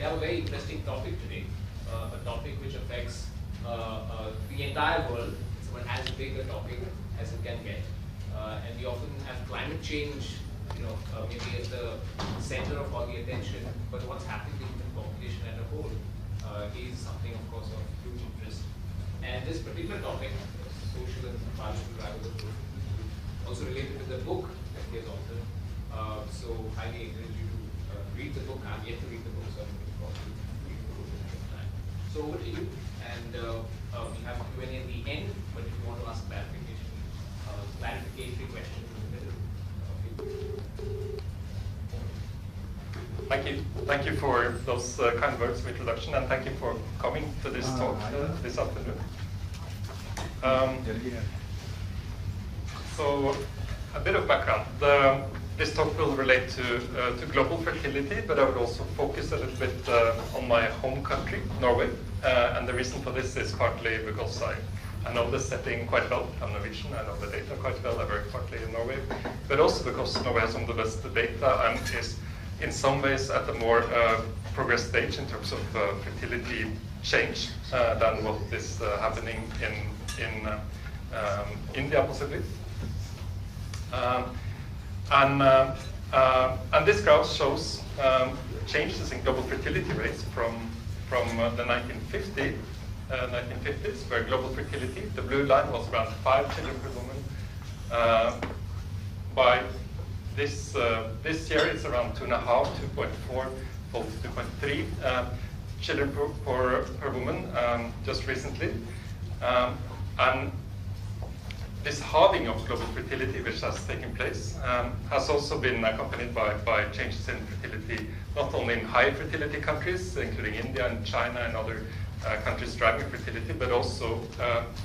have a very interesting topic today, a topic which affects the entire world. It's as big a topic as it can get. And we often have climate change, maybe at the center of all the attention, but what's happening to the human population as a whole is something, of course, of huge interest. And this particular topic, social and biological drivers of growth, also related to the book that he has authored. So highly encourage you to read the book. I'm yet to read the book, so I'm looking forward to reading the book in the next time. So over to you, and we have Q&A at the end, but if you want to ask clarificatory questions in the middle. Thank you. Thank you for those kind words of introduction, and thank you for coming to this talk this afternoon. So, a bit of background. This talk will relate to global fertility, but I would also focus a little bit on my home country, Norway. And the reason for this is partly because I know the setting quite well. I'm Norwegian, I know the data quite well. I work partly in Norway, but also because Norway has some of the best data and is in some ways at a more progressed stage in terms of fertility change than what is happening in India, possibly. And this graph shows changes in global fertility rates from the 1950s, where global fertility, the blue line, was around 5 children per woman. By this year, it's around 2.5, 2.4, 2.3 children per woman, just recently. And this halving of global fertility, which has taken place, has also been accompanied by changes in fertility, not only in high fertility countries, including India and China and other countries driving fertility, but also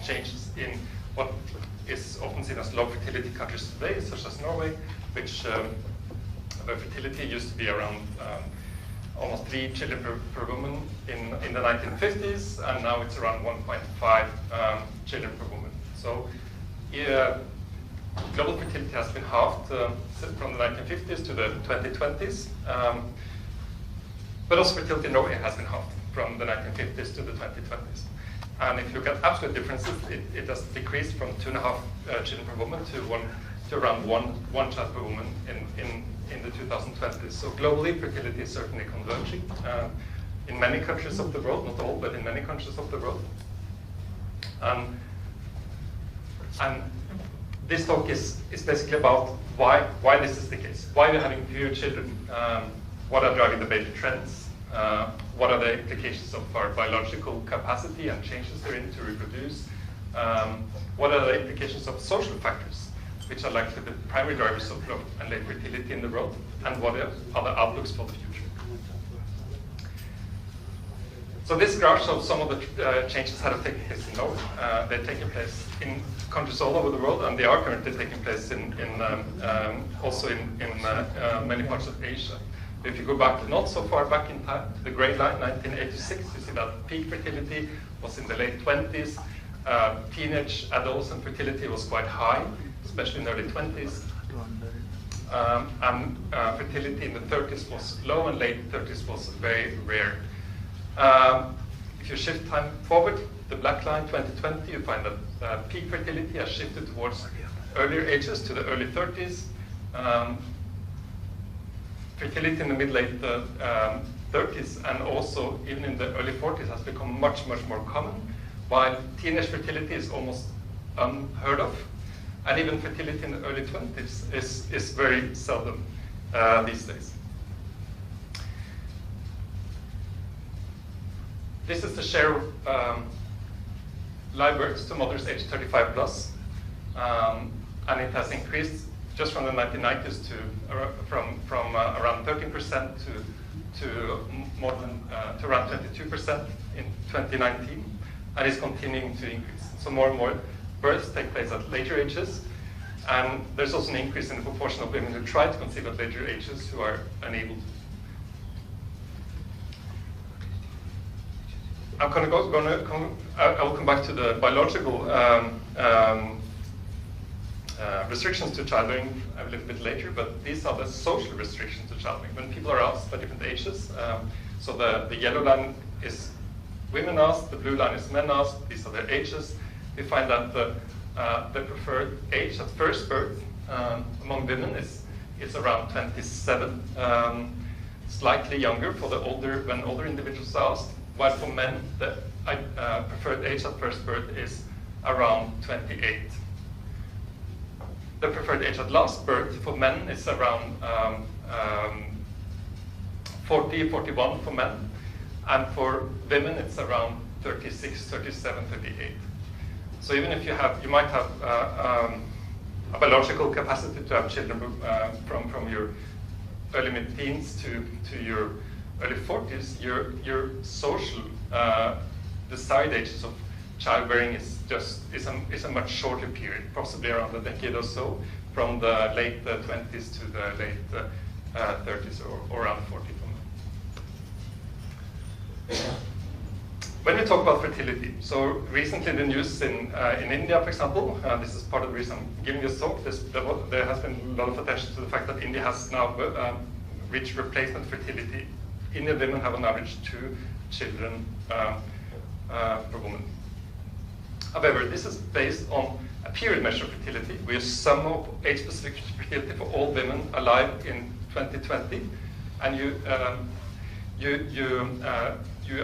changes in what is often seen as low fertility countries today, such as Norway, which where fertility used to be around almost 3 children per woman in the 1950s, and now it's around 1.5 children per woman. So global fertility has been halved from the 1950s to the 2020s, but also fertility in Norway has been halved from the 1950s to the 2020s. And if you look at absolute differences, it has decreased from 2.5 children per woman to around one child per woman in the 2020s. So globally, fertility is certainly converging in many countries of the world, not all, but in many countries of the world. And this talk is basically about why this is the case. Why we're having fewer children. What are driving the baby trends? What are the implications of our biological capacity and changes therein to reproduce? What are the implications of social factors, which are likely the primary drivers of growth and late fertility in the world? And what are the outlooks for the future? So this graph shows some of the changes that have taken place in Norway. They're taking place in countries all over the world, and they are currently taking place also in many parts of Asia. If you go back, not so far back in time, to the gray line, 1986, you see that peak fertility was in the late 20s. Teenage adolescent fertility was quite high, especially in the early 20s. And fertility in the 30s was low, and late 30s was very rare. If you shift time forward, the black line, 2020, you find that peak fertility has shifted towards earlier ages, to the early 30s. Fertility in the mid-late 30s and also even in the early 40s has become much, much more common, while teenage fertility is almost unheard of. And even fertility in the early 20s is very seldom these days. This is the share of live births to mothers aged 35 plus, and it has increased just from the 1990s from around 13% to more than to around 22% in 2019, and is continuing to increase. So more and more births take place at later ages, and there's also an increase in the proportion of women who try to conceive at later ages who are unable to. I will come back to the biological restrictions to childbearing a little bit later, but these are the social restrictions to childbearing. When people are asked by different ages, So the yellow line is women asked, the blue line is men asked, these are their ages. We find that the preferred age at first birth among women is around 27, slightly younger for when older individuals are asked, while for men the preferred age at first birth is around 28. The preferred age at last birth for men is around 40, 41 for men, and for women it's around 36, 37, 38. So even if you might have a biological capacity to have children from your early mid-teens to your early 40s, your social desired ages of childbearing is a much shorter period, possibly around a decade or so, from the late 20s to the late 30s or around 40. When we talk about fertility, so recently the news in India, for example, this is part of the reason I'm giving this talk, there has been a lot of attention to the fact that India has now reached replacement fertility. Indian women have on average 2 children per woman. However, this is based on a period measure of fertility. We use sum of age-specific fertility for all women alive in 2020, and you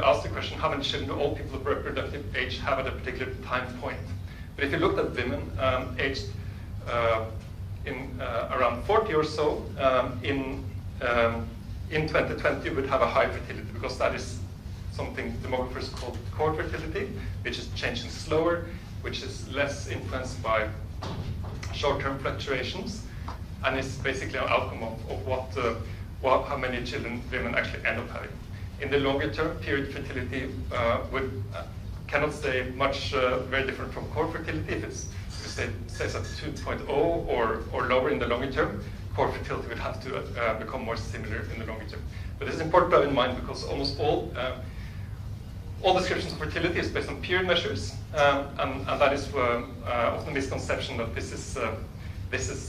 ask the question, how many children do all people of reproductive age have at a particular time point? But if you looked at women aged around 40 or so, in 2020 you would have a high fertility, because that is something demographers call core fertility, which is changing slower, which is less influenced by short-term fluctuations, and is basically an outcome of how many children women actually end up having. In the longer term, period fertility cannot stay much very different from core fertility. If it stays at 2.0 or lower in the longer term, core fertility would have to become more similar in the longer term. But it's important to have in mind, because almost all descriptions of fertility is based on period measures, and that is often a misconception that this is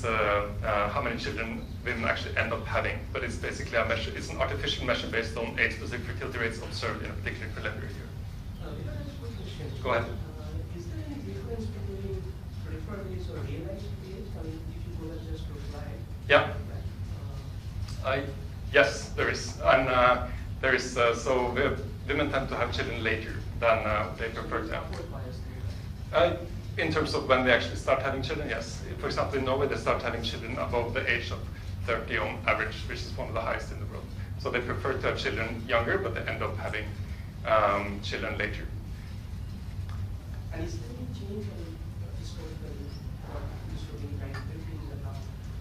how many children women actually end up having, but it's basically a measure. It's an artificial measure based on age-specific fertility rates observed in a particular calendar year. Go ahead. Is there any difference between preferred age or realized age? I mean, if you could just reply. Yeah. Yes, there is, and there is. So women tend to have children later than they prefer to have. In terms of when they actually start having children, yes. For example, in Norway, they start having children above the age of 30 on average, which is one of the highest in the world. So they prefer to have children younger, but they end up having children later. And is there any change in historical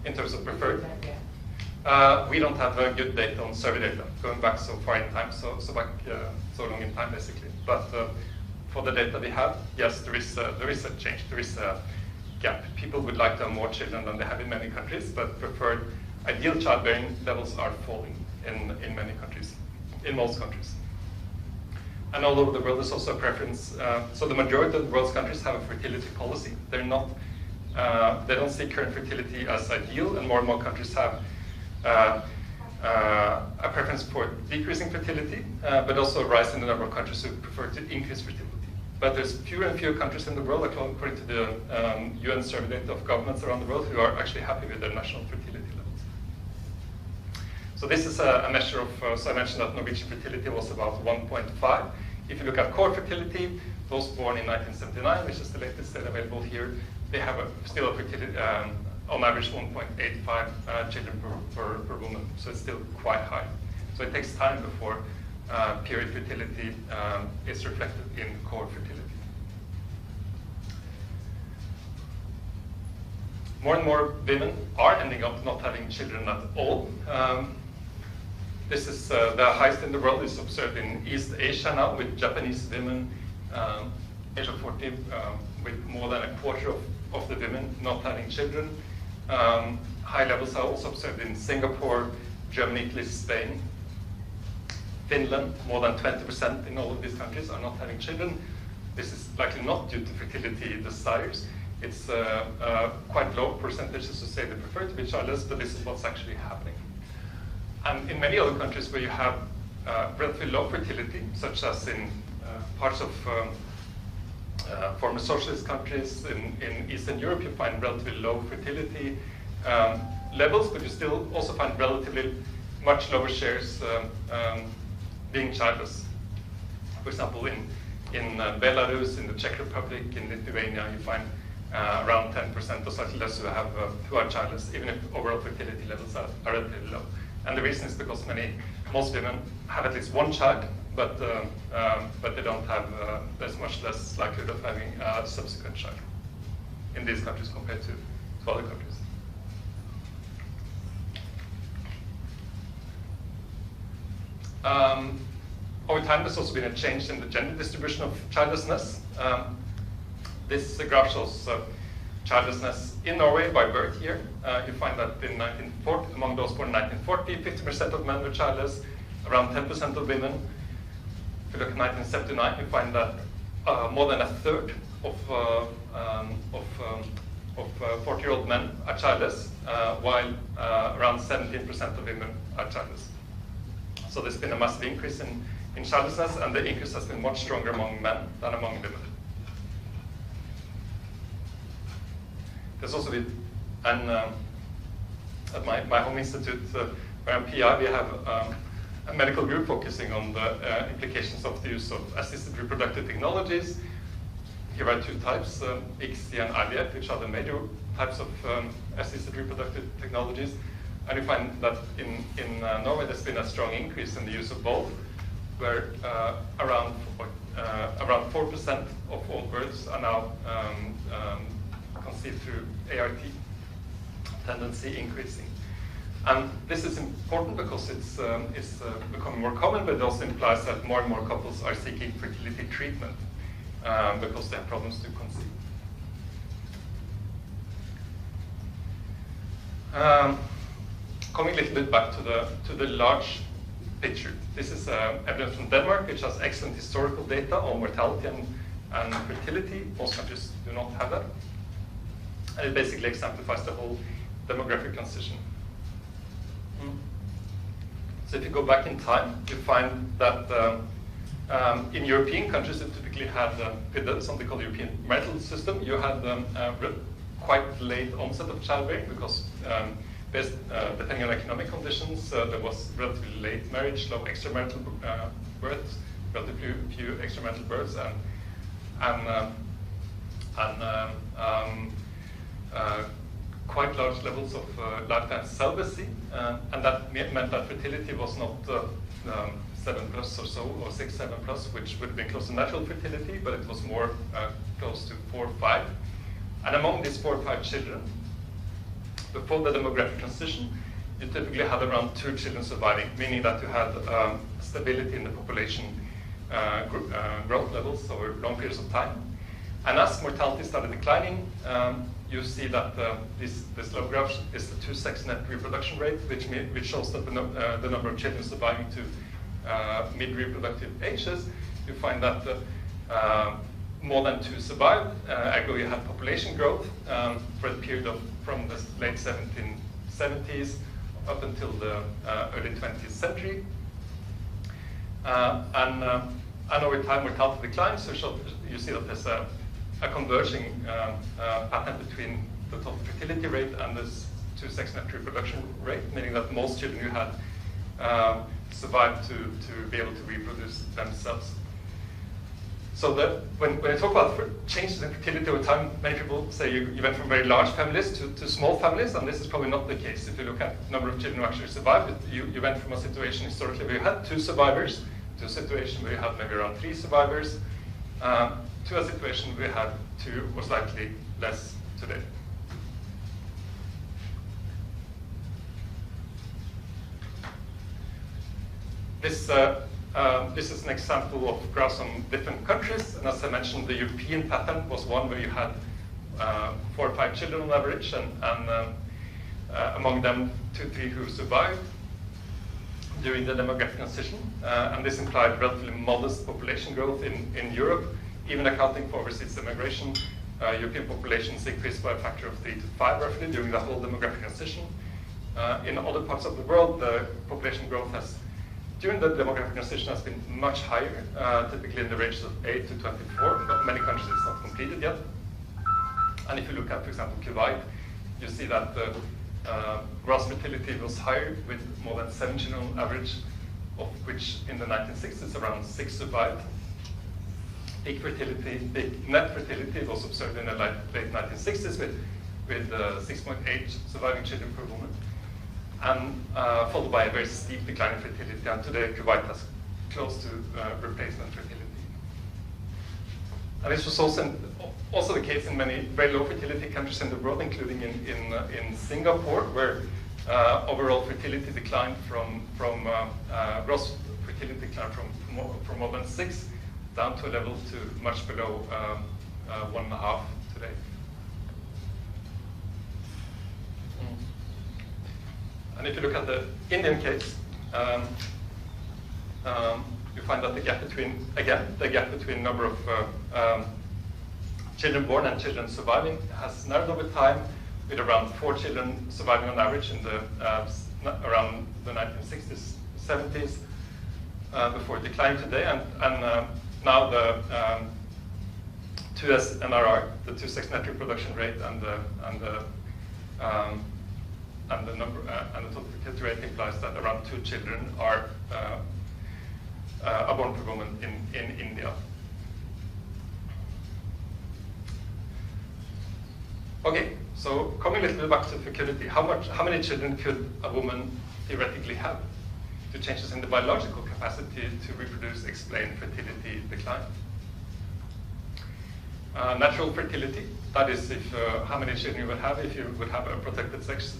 in terms of preferred? We don't have good data on survey data, going back so far in time, so long in time, basically. But for the data we have, yes, there is a change. There is a gap. People would like to have more children than they have in many countries, but preferred ideal childbearing levels are falling in many countries, in most countries. And all over the world, there's also a preference. So the majority of the world's countries have a fertility policy. They're not. They don't see current fertility as ideal, and more countries have a preference for decreasing fertility, but also a rise in the number of countries who prefer to increase fertility. But there's fewer and fewer countries in the world, according to the UN survey data of governments around the world, who are actually happy with their national fertility levels. So this is a measure of, so I mentioned that Norwegian fertility was about 1.5. If you look at core fertility, those born in 1979, which is the latest data available here, they have still a fertility, on average 1.85 children per woman, so it's still quite high. So it takes time before period fertility is reflected in core fertility. More and more women are ending up not having children at all. This is the highest in the world is observed in East Asia now, with Japanese women age of 40, with more than a quarter of the women not having children. High levels are also observed in Singapore, Germany, Italy, Spain. Finland, more than 20% in all of these countries are not having children. This is likely not due to fertility desires. It's quite low percentages who say they prefer to be childless, but this is what's actually happening. And in many other countries where you have relatively low fertility, such as in parts of former socialist countries in Eastern Europe, you find relatively low fertility levels, but you still also find relatively much lower shares being childless. For example, in Belarus, in the Czech Republic, in Lithuania, you find around 10% or slightly less who are childless, even if overall fertility levels are relatively low. And the reason is because most women have at least one child, but they don't have, there's much less likelihood of having a subsequent child in these countries compared to other countries. Over time, there's also been a change in the gender distribution of childlessness. This graph shows childlessness in Norway by birth year. You find that in 1940, among those born in 1940, 50% of men were childless, around 10% of women. If you look at 1979, you find that more than a third of 40-year-old men are childless, while around 17% of women are childless. So there's been a massive increase in childlessness, and the increase has been much stronger among men than among women. There's also been, and at my home institute, where I'm PI, we have a medical group focusing on the implications of the use of assisted reproductive technologies. Here are two types, ICSI and IVF, which are the major types of assisted reproductive technologies. And you find that in Norway there's been a strong increase in the use of both, where around 4% of all births are now conceived through ART, tendency increasing. And this is important because it's becoming more common, but it also implies that more and more couples are seeking fertility treatment because they have problems to conceive. Coming a little bit back to the large picture. This is evidence from Denmark, which has excellent historical data on mortality and fertility. Most countries do not have that. And it basically exemplifies the whole demographic transition. So if you go back in time, you find that in European countries, you typically had, with something called the European marital system, you had quite late onset of childbearing because depending on economic conditions, there was relatively late marriage, low extramarital births, relatively few extramarital births, and quite large levels of lifetime celibacy, and that meant that fertility was not 7+ or so, or 6, 7+, which would have been close to natural fertility, but it was more close to 4 or 5. And among these 4 or 5 children, before the demographic transition, you typically had around 2 children surviving, meaning that you had stability in the population growth levels over long periods of time. And as mortality started declining, you see that this low graph is the 2-sex net reproduction rate, which shows that the number of children surviving to mid-reproductive ages. You find that more than 2 survived. Ergo, you had population growth for the period from the late 1770s up until the early 20th century. And over time, mortality declines, so you see that there's a converging pattern between the total fertility rate and this 2-sex net reproduction rate, meaning that most children who had survived to be able to reproduce themselves. So when you talk about changes in fertility over time, many people say you went from very large families to small families, and this is probably not the case. If you look at the number of children who actually survived, you went from a situation historically where you had 2 survivors to a situation where you had maybe around 3 survivors, to a situation where you had 2 or slightly less today. This is an example of graphs on different countries, and as I mentioned, the European pattern was one where you had 4 or 5 children on average, and among them 2 or 3 who survived during the demographic transition, and this implied relatively modest population growth in Europe, even accounting for overseas immigration. European populations increased by a factor of 3 to 5 roughly during the whole demographic transition. In other parts of the world, the population growth has during the demographic transition has been much higher, typically in the range of 8 to 24. But many countries it's not completed yet. And if you look at, for example, Kuwait, you see that the gross fertility was higher with more than 7 children on average, of which in the 1960s around 6 survived. Peak fertility, peak net fertility was observed in the late 1960s with 6.8 surviving children per woman, and followed by a very steep decline in fertility. And today, Kuwait has close to replacement fertility. And this was also the case in many very low fertility countries in the world, including in Singapore, where overall fertility declined from gross fertility declined from more than 6 down to a level to much below 1.5 today. And if you look at the Indian case, you find that the gap between number of children born and children surviving has narrowed over time, with around 4 children surviving on average in the around the 1960s, 70s, before declining today, and now the 2S NRR, the 2-sex net reproduction rate, and the total fertility rate implies that around 2 children are born per woman in India. Okay, so coming a little bit back to fertility, how many children could a woman theoretically have? Do changes in the biological capacity to reproduce explain fertility decline? Natural fertility, that is if how many children you would have if you would have a protected sex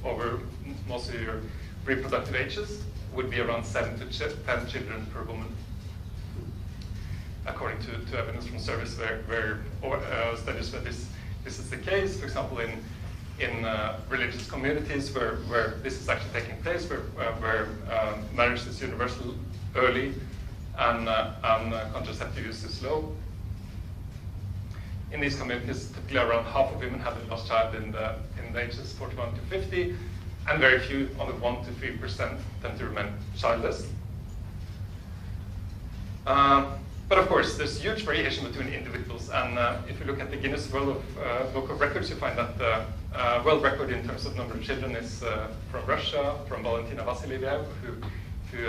over most of your reproductive ages, would be around 7 to 10 children per woman, according to evidence from surveys where studies where this is the case. For example, in religious communities where this is actually taking place, where marriage is universal early and contraceptive use is low. In these communities, typically around half of women have the last child in the ages 41 to 50, and very few, only 1 to 3%, tend to remain childless. But of course, there's huge variation between individuals, and if you look at the Guinness World Book of Records, you find that the world record in terms of number of children is from Russia, from Valentina Vasilyev, who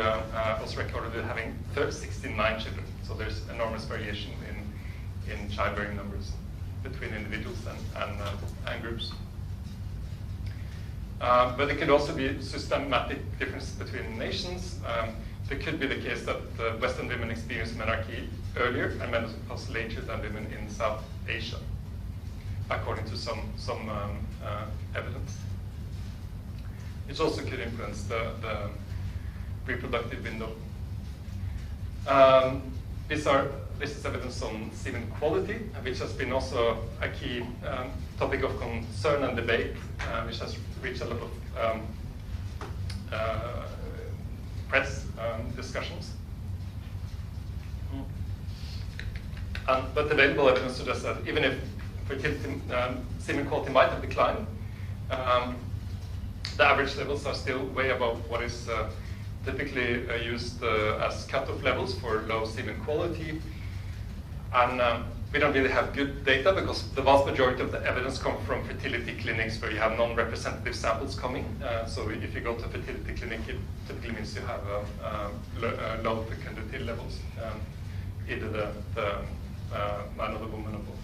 was recorded with having 69 children. So there's enormous variation in childbearing numbers between individuals and groups. But it could also be systematic differences between nations. It could be the case that Western women experience menarche earlier and menopause later than women in South Asia, according to some evidence. It also could influence the reproductive window. This is evidence on semen quality, which has been also a key topic of concern and debate, which has reached a lot of press discussions. But available evidence suggests that even if fertility, semen quality might have declined, the average levels are still way above what is typically used as cutoff levels for low semen quality. And we don't really have good data because the vast majority of the evidence comes from fertility clinics where you have non-representative samples coming. So if you go to a fertility clinic, it typically means you have low fecundity levels, either the man or the woman or both.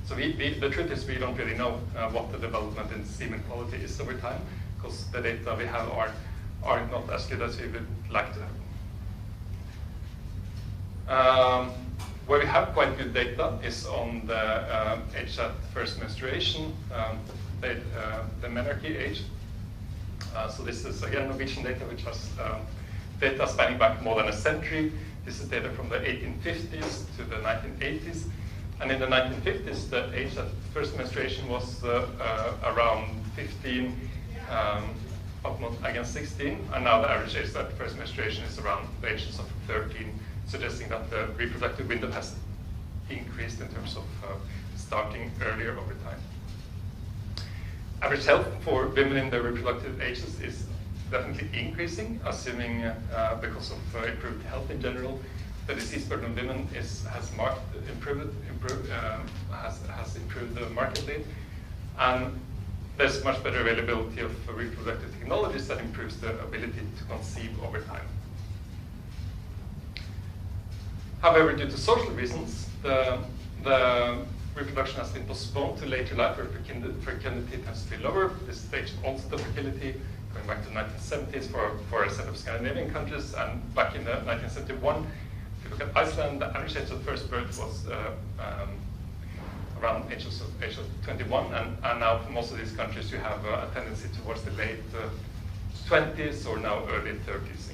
So the truth is we don't really know what the development in semen quality is over time, because the data we have are not as good as we would like to have. Where we have quite good data is on the age at first menstruation, the menarche age. So this is again Norwegian data, which has data spanning back more than a century. This is data from the 1850s to the 1980s. And in the 1950s, the age at first menstruation was around 15, up against 16. And now the average age at first menstruation is around the ages of 13, suggesting that the reproductive window has increased in terms of starting earlier over time. Average health for women in their reproductive ages is definitely increasing, assuming because of improved health in general, the disease burden of women has improved markedly, and there's much better availability of reproductive technologies that improves the ability to conceive over time. However, due to social reasons, the reproduction has been postponed to later life, where fertility tends to be lower. This stage of onset of fertility, going back to the 1970s for a set of Scandinavian countries, and back in 1971, if you look at Iceland, the average age of first birth was around age of 21, and now for most of these countries you have a tendency towards the late 20s or now early 30s,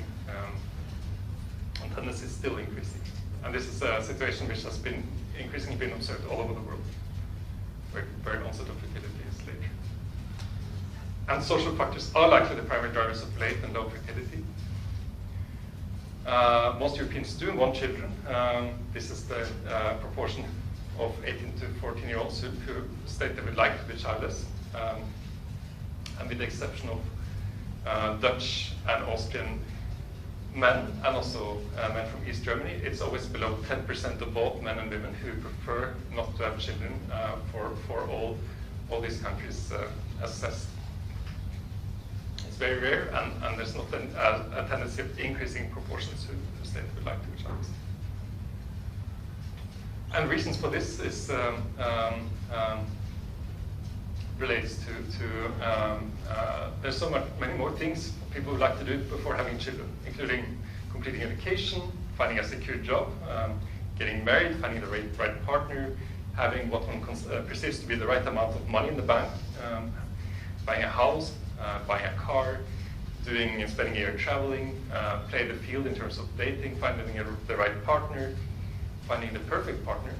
and tendency is still increasing. And this is a situation which has been increasingly been observed all over the world, where onset of fertility is later. And social factors are likely the primary drivers of late and low fertility. Most Europeans do want children. This is the proportion of 18 to 14-year-olds who state they would like to be childless. And with the exception of Dutch and Austrian men, and also men from East Germany, it's always below 10% of both men and women who prefer not to have children for all these countries assessed. It's very rare, and there's not a tendency of increasing proportions who state would like to be childless. And reasons for this is relates to there's so many more things people would like to do before having children, including completing education, finding a secure job, getting married, finding the right partner, having what one perceives to be the right amount of money in the bank, buying a house, buying a car, spending a year traveling, play the field in terms of dating, finding the right partner, finding the perfect partner,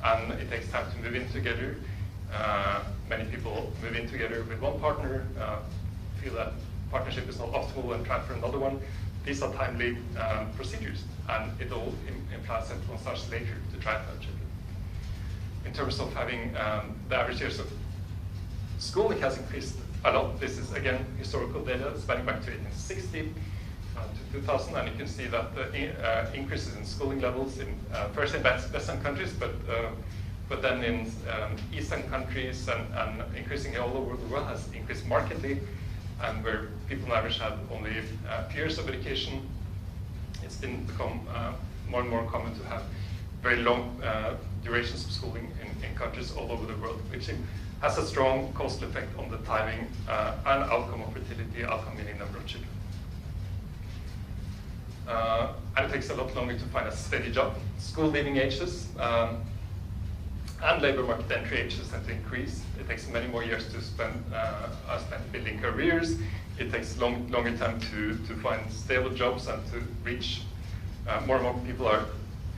and it takes time to move in together. Many people move in together with one partner, feel that partnership is not optimal and try for another one. These are timely procedures, and it all implies that one starts later to try to have children. In terms of having the average years of schooling has increased a lot. This is, again, historical data spanning back to 1860 to 2000, and you can see that the increases in schooling levels in first in Western countries, but then in Eastern countries and increasingly all over the world has increased markedly, and where people on average have only a few years of education, it's become more and more common to have very long durations of schooling in countries all over the world, which has a strong causal effect on the timing and outcome of fertility, outcome meaning number of children. And it takes a lot longer to find a steady job. School leaving ages and labor market entry ages tend to increase. It takes many more years to spend building careers. It takes longer time to find stable jobs and to reach more and more people are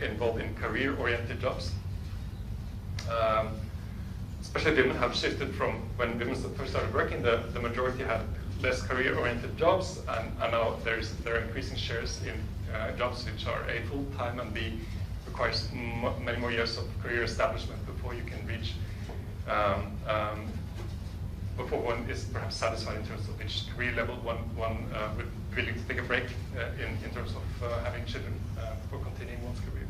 involved in career-oriented jobs. Especially women have shifted from when women first started working, the majority had less career-oriented jobs, and now there are increasing shares in jobs which are A, full-time, and B, requires many more years of career establishment before you can reach, before one is perhaps satisfied in terms of which career level one would be willing to take a break in terms of having children before continuing one's career.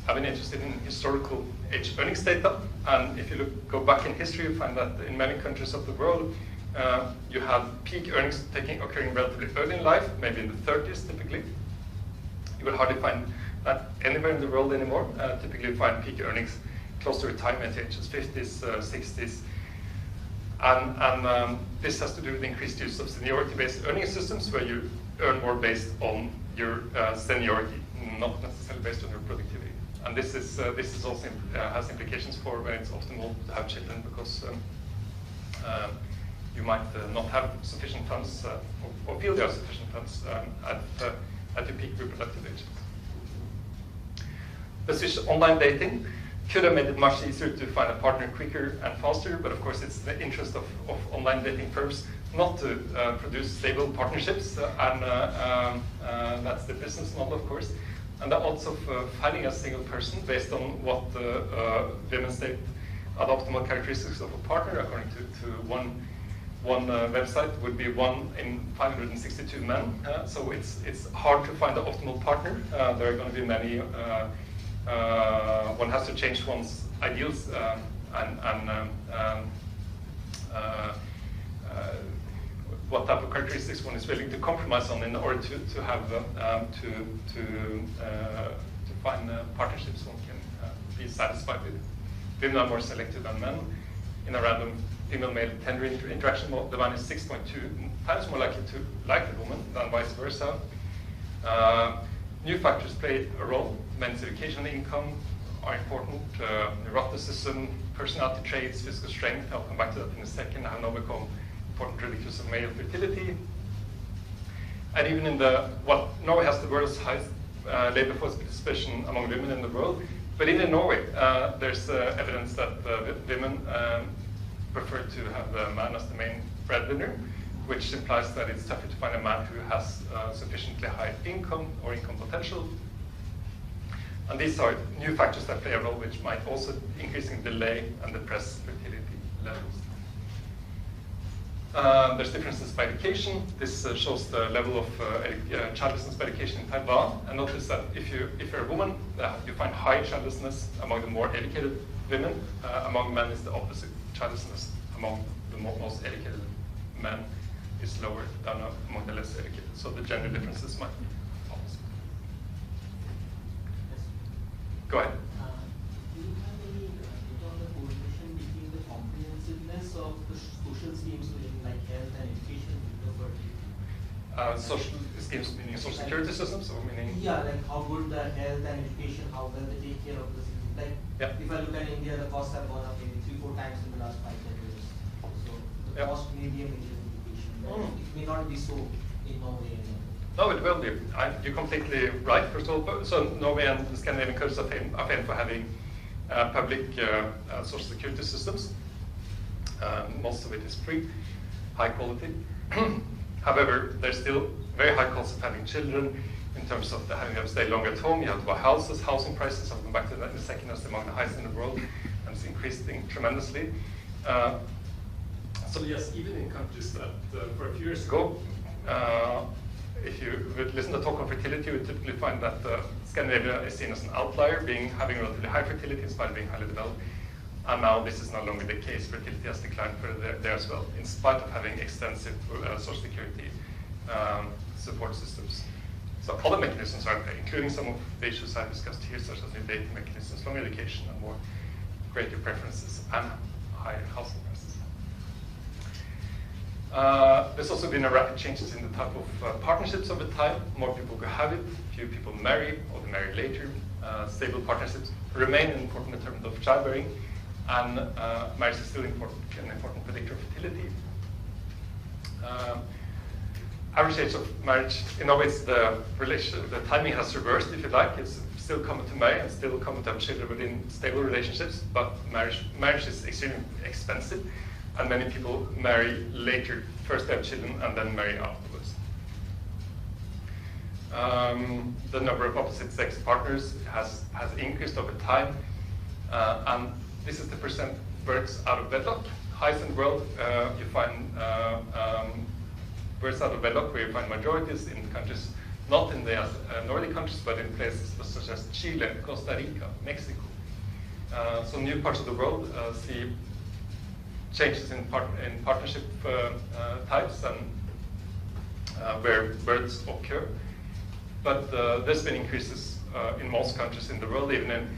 I've been interested in historical age earnings data, and if you go back in history, you find that in many countries of the world, you have peak earnings occurring relatively early in life, maybe in the 30s typically. You will hardly find that anywhere in the world anymore. Typically you find peak earnings close to retirement ages, 50s, 60s. And this has to do with increased use of seniority-based earning systems, where you earn more based on your seniority, not necessarily based on your productivity. And this is also has implications for when it's optimal to have children, because you might not have sufficient funds, or feel there are sufficient funds at your peak reproductive ages. The switch to online dating could have made it much easier to find a partner quicker and faster, but of course it's the interest of online dating firms not to produce stable partnerships, and that's the business model, of course. And the odds of finding a single person based on what women state are the optimal characteristics of a partner, according to one website, would be 1 in 562 men. So it's hard to find the optimal partner. There are going to be many. One has to change one's ideals what type of characteristics one is willing to compromise on in order to have to find partnerships one can be satisfied with. Women are more selective than men. In a random female-male tender interaction, the man is 6.2 times more likely to like the woman than vice versa. New factors play a role. Men's education and income are important. Neuroticism, personality traits, physical strength. I'll come back to that in a second. Have now become important predictors of male fertility. And even in Norway has the world's highest labor force participation among women in the world. But even in Norway, there's evidence that women prefer to have the man as the main breadwinner, which implies that it's tougher to find a man who has sufficiently high income or income potential. And these are new factors that play a role, which might also increasingly delay and depress fertility levels. There's differences by education. This shows the level of childlessness by education in Taiwan. And notice that if you're a woman, you find high childlessness among the more educated women. Among men, is the opposite. Childlessness among the most educated men is lower than among the less educated. So the gender differences might be opposite. Yes. Go ahead. Do you have any data on the correlation between the comprehensiveness of the social schemes like health and education with the fertility? Social schemes meaning social security systems, or meaning? Yeah, like how good the health and education, how well they take care of the system. Like, yeah. If I look at India, the costs have gone up maybe 3-4 times in the last 5-10 years. So the Yeah. cost may be a major indication. It may not be so in Norway anymore. No, it will be. You're completely right, first of all. So Norway and the Scandinavian countries are famed for having public social security systems. Most of it is free, high quality. However, there's still very high costs of having children in terms of having them stay longer at home. You have to buy houses. Housing prices, I'll come back to that in a second, is among the highest in the world, and it's increasing tremendously. So yes, even in countries that for a few years ago, if you would listen to talk on fertility, you would typically find that Scandinavia is seen as an outlier, having relatively high fertility in spite of being highly developed. And now this is no longer the case. Fertility has declined further there as well, in spite of having extensive social security support systems. So other mechanisms are there, including some of the issues I've discussed here, such as new dating mechanisms, longer education, and more greater preferences, and higher housing prices. There's also been a rapid changes in the type of partnerships over time. More people cohabit, few people marry, or they marry later. Stable partnerships remain an important determinant of childbearing, and marriage is still an important predictor of fertility. Average age of marriage, in Norway, the timing has reversed, if you like. It's still common to marry and still common to have children within stable relationships, but marriage is extremely expensive, and many people marry later. First they have children and then marry afterwards. The number of opposite sex partners has increased over time, and this is the percent births out of wedlock. Highest in the world, you find births out of wedlock, where you find majorities in countries, not in the Nordic countries, but in places such as Chile, Costa Rica, Mexico. So new parts of the world see changes in partnership types and where births occur. But there's been increases in most countries in the world, even in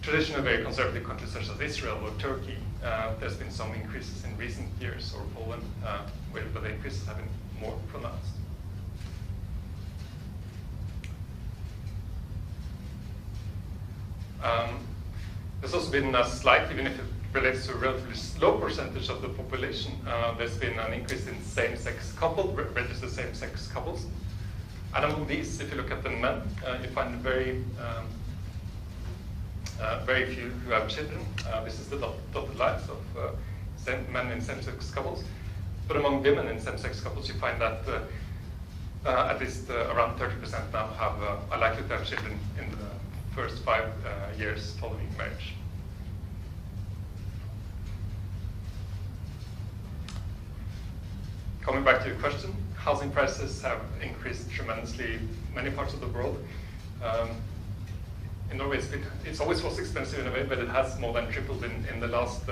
traditionally very conservative countries such as Israel or Turkey. There's been some increases in recent years, or Poland, where the increases have been more pronounced. There's also been a slight, even if it relates to a relatively low percentage of the population, there's been an increase in same-sex couples, registered same-sex couples. And among these, if you look at the men, you find very few who have children. This is the dotted lines of men in same-sex couples. But among women in same-sex couples, you find that at least around 30% now are likely to have children in the first 5 years following marriage. coming back to your question, housing prices have increased tremendously in many parts of the world. In Norway, it's always was expensive in a way, but it has more than tripled in the last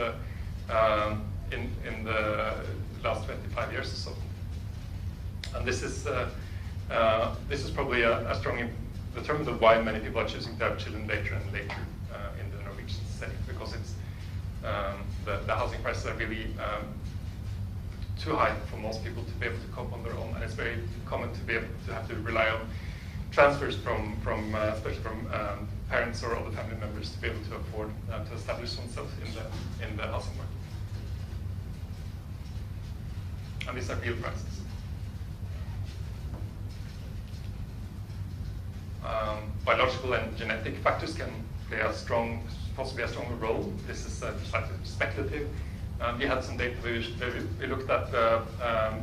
in the last 25 years or so. And this is probably a strong determinant of why many people are choosing to have children later and later in the Norwegian setting, because it's the housing prices are really too high for most people to be able to cope on their own, and it's very common to be able to have to rely on transfers from especially from parents or other family members to be able to afford to establish themselves in the housing market. And these are real prices. Biological and genetic factors can play possibly a stronger role. This is slightly speculative. We had some data where we looked at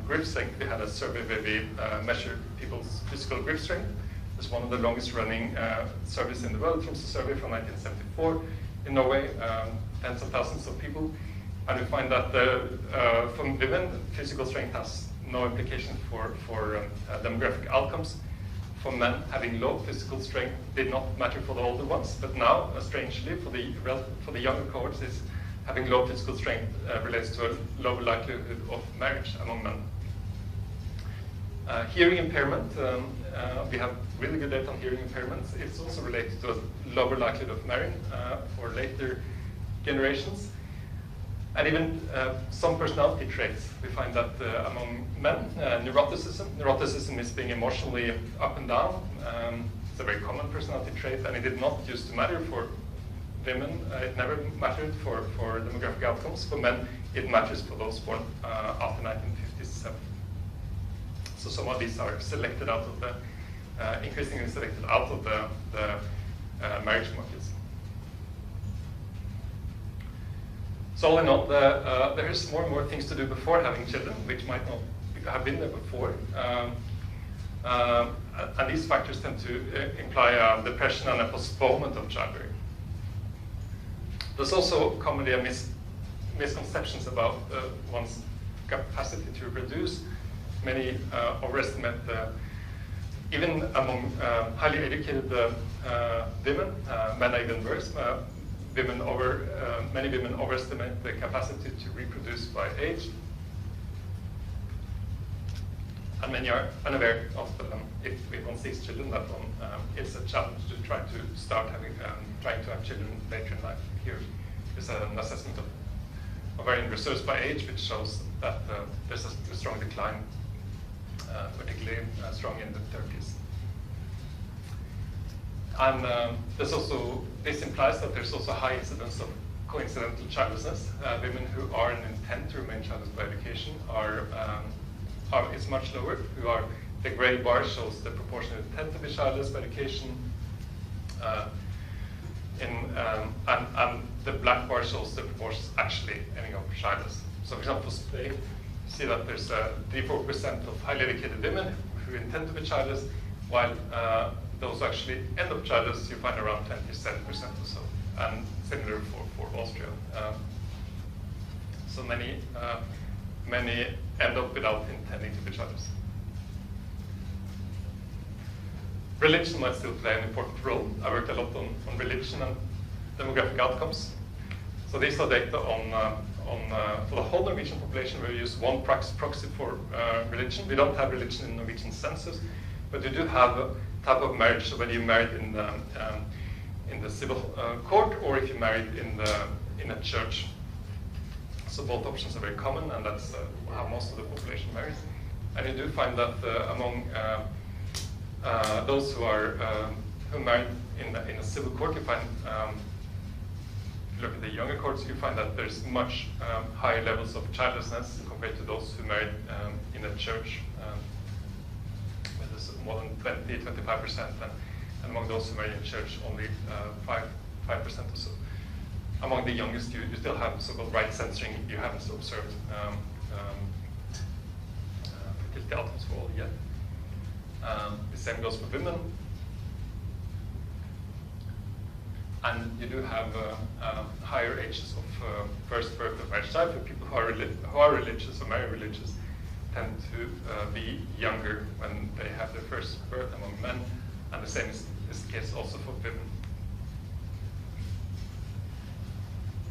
grip strength. We had a survey where we measured people's physical grip strength. It's one of the longest running surveys in the world. It was a survey from 1974 in Norway, tens of thousands of people. And we find that for women, physical strength has no implication for demographic outcomes. For men, having low physical strength did not matter for the older ones, but now, strangely, for the younger cohorts, having low physical strength relates to a lower likelihood of marriage among men. Hearing impairment, we have really good data on hearing impairments. It's also related to a lower likelihood of marrying for later generations. And even some personality traits. We find that among men, neuroticism is being emotionally up and down. It's a very common personality trait, and it did not used to matter for women. It never mattered for demographic outcomes. For men, it matters for those born after 1957. So some of these are selected out of the, increasingly selected out of the marriage markets. So all in all, there is more and more things to do before having children, which might not have been there before. And these factors tend to imply a depression and a postponement of childbearing. There's also commonly a misconceptions about one's capacity to reproduce. Many overestimate, even among highly educated women, men are even worse. Many women overestimate the capacity to reproduce by age, and many are unaware of if one sees children, that it's a challenge to try to start trying to have children later in life. Here is an assessment of ovarian reserves by age, which shows that there's a strong decline, particularly strong in the 30s. And this implies that there's also a high incidence of coincidental childlessness. Women who are and intend to remain childless by education is much lower. The gray bar shows the proportion who intend to be childless by education, and the black bar shows the proportions actually ending up childless. So for example, for Spain, you see that there's 3-4% of highly educated women who intend to be childless, while those who actually end up childless, you find around 27% or so, and similar for Austria. So many end up without intending to be childless. Religion might still play an important role. I worked a lot on religion and demographic outcomes. So these are data for the whole Norwegian population. We use one proxy for religion. We don't have religion in the Norwegian census, but we do have a type of marriage. So whether you married in the civil court or if you married in a church. So both options are very common, and that's how most of the population marries. And you do find that among those who married in a civil court, you find, if you look at the younger courts, you find that there's much higher levels of childlessness compared to those who married in a church, where there's more than 20-25%, and among those who married in church, only 5% or so. Among the youngest, you still have so-called right censoring. You haven't observed fertility outcomes for all yet. The same goes for women. And you do have higher ages of first birth of marriage child for people who are religious or marry religious. tend to be younger when they have their first birth among men, and the same is the case also for women.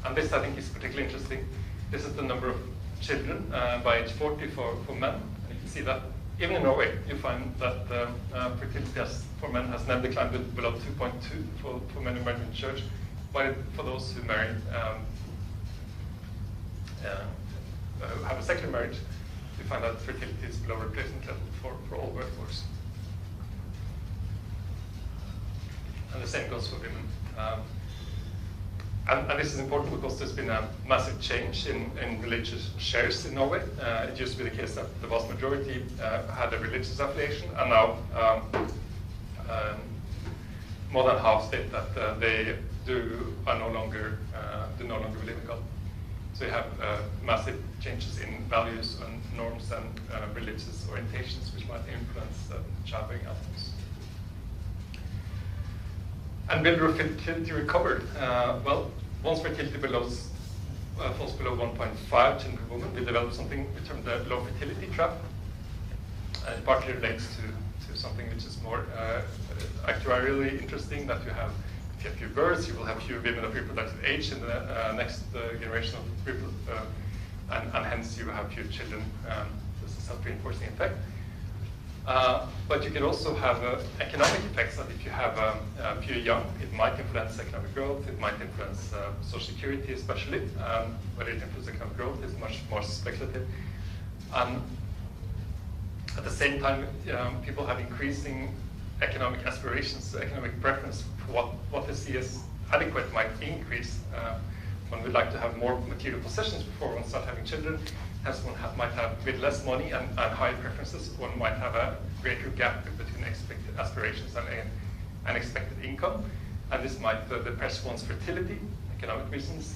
And this, I think, is particularly interesting. This is the number of children by age 40 for men. And you can see that even in Norway, you find that fertility for men has never declined below 2.2 for men who married in church, while for those who marry have a secular marriage, you find that fertility is below replacement level for all workforce. And the same goes for women. And this is important because there's been a massive change in religious shares in Norway. It used to be the case that the vast majority had a religious affiliation, and now more than half state that they do no longer believe in God. So you have massive changes in values and norms and religious orientations, which might influence childbearing outcomes. And will fertility recover? Well, once fertility falls below 1.5 children per woman, we develop something we term the low fertility trap. And it partly relates to something which is more actuarially interesting, that if you have fewer births, you will have fewer women of reproductive age in the next generation of and hence you have fewer children. This is a self-reinforcing effect. But you can also have economic effects, that if you have fewer young, it might influence economic growth, it might influence social security especially. Whether it influences economic growth is much more speculative. At the same time, people have increasing economic aspirations, economic preference for what they see as adequate might increase. One would like to have more material possessions before one starts having children. Hence, one might have with less money and higher preferences, one might have a greater gap between expected aspirations and expected income. And this might depress one's fertility, economic reasons.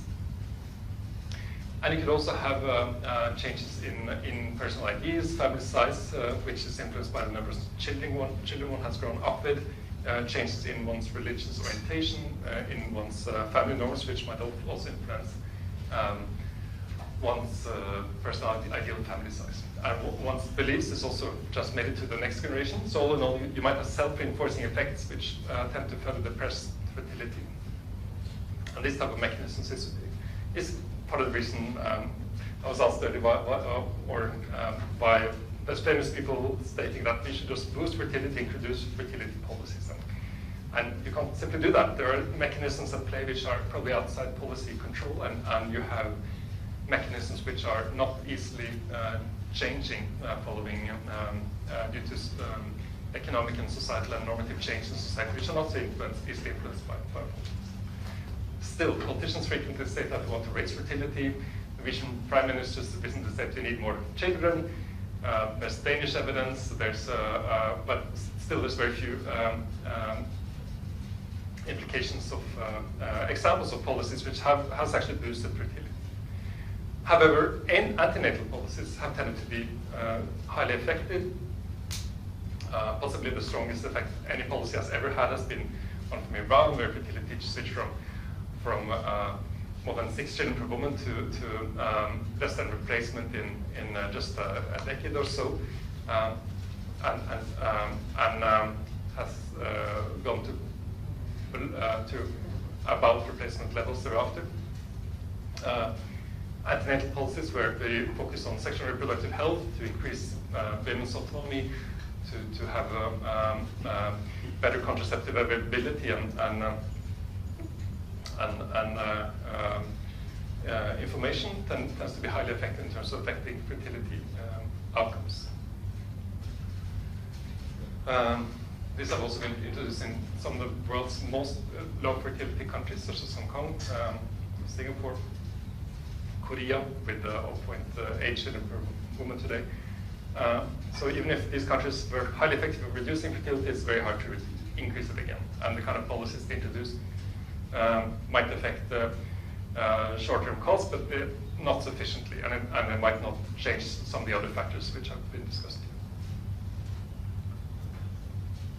And you could also have changes in personal ideas, family size, which is influenced by the number of children one has grown up with, changes in one's religious orientation, in one's family norms, which might also influence one's personality, ideal family size. And one's beliefs is also just made it to the next generation. So all in all, you might have self-reinforcing effects which tend to further depress fertility. And this type of mechanisms is part of the reason I was asked earlier by there's famous people stating that we should just boost fertility, introduce fertility policies. And you can't simply do that. There are mechanisms at play which are probably outside policy control, and you have mechanisms which are not easily changing following due to economic and societal and normative changes in society, which are not so easily influenced by politics. Still, politicians frequently say that they want to raise fertility. Norwegian prime ministers recently said we need more children. There's Danish evidence. But still, there's very few implications of examples of policies which has actually boosted fertility. However, antenatal policies have tended to be highly effective. Possibly the strongest effect any policy has ever had has been one from Iran, where fertility switched from more than 6 children per woman to less than replacement in just a decade or so, and has gone to about replacement levels thereafter. Antenatal policies where they focus on sexual and reproductive health to increase women's autonomy, to have better contraceptive availability and information tends to be highly effective in terms of affecting fertility outcomes. These have also been introduced in some of the world's most low fertility countries, such as Hong Kong, Singapore, Korea, with 0.8 children per woman today. So even if these countries were highly effective in reducing fertility, it's very hard to increase it again. And the kind of policies they introduce might affect the short-term costs, but not sufficiently, and it might not change some of the other factors which have been discussed here.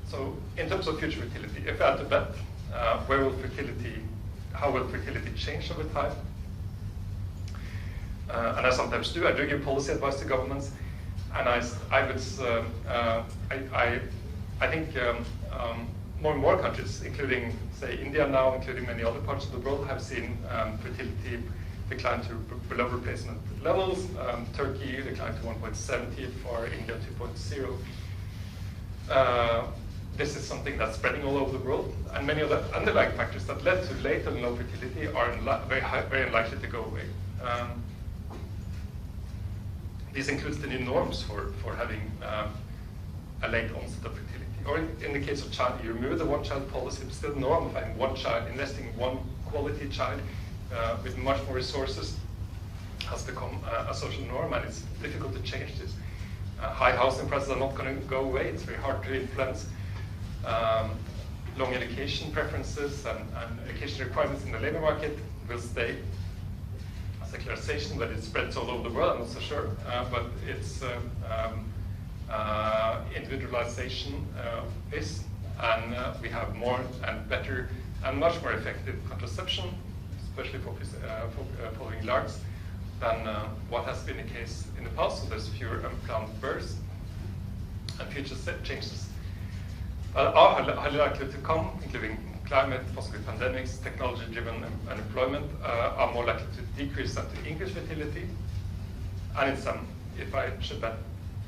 So in terms of future fertility, if I had to bet, how will fertility change over time? And I sometimes do. I do give policy advice to governments, I think more and more countries, including, say, India now, including many other parts of the world, have seen fertility decline to below replacement levels. Turkey declined to 1.70, for India 2.0. This is something that's spreading all over the world, and many of the underlying factors that led to late and low fertility are very unlikely to go away. This includes the new norms for having a late onset of fertility. Or in the case of China, you remove the one-child policy, but still normal having one child, investing in one quality child with much more resources has become a social norm, and it's difficult to change this. High housing prices are not going to go away. It's very hard to influence long education preferences and education requirements in the labor market will stay. Secularization, but it spreads all over the world, I'm not so sure, but it's individualization is, and we have more and better and much more effective contraception, especially following LARCs, than what has been the case in the past. So there's fewer unplanned births, and future changes are highly likely to come, including climate, possibly pandemics, technology-driven unemployment, are more likely to decrease than to increase fertility. And in some, if I should bet,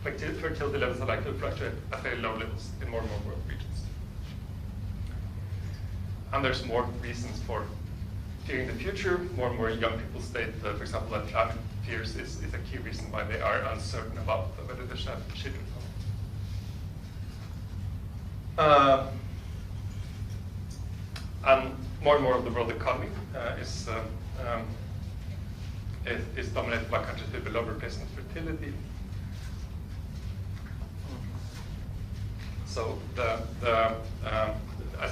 fertility levels are likely to fluctuate at very low levels in more and more world regions. And there's more reasons for fearing the future. More and more young people state, for example, that climate fears is a key reason why they are uncertain about whether they should have children. And more of the world economy is dominated by countries with below replacement fertility. So I